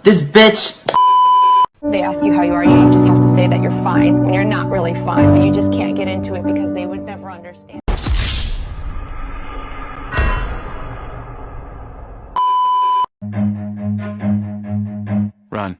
This bitch. They ask you how you are, you just have to say that you're fine when you're not really fine, but you just can't get into it because they would never understand. Run.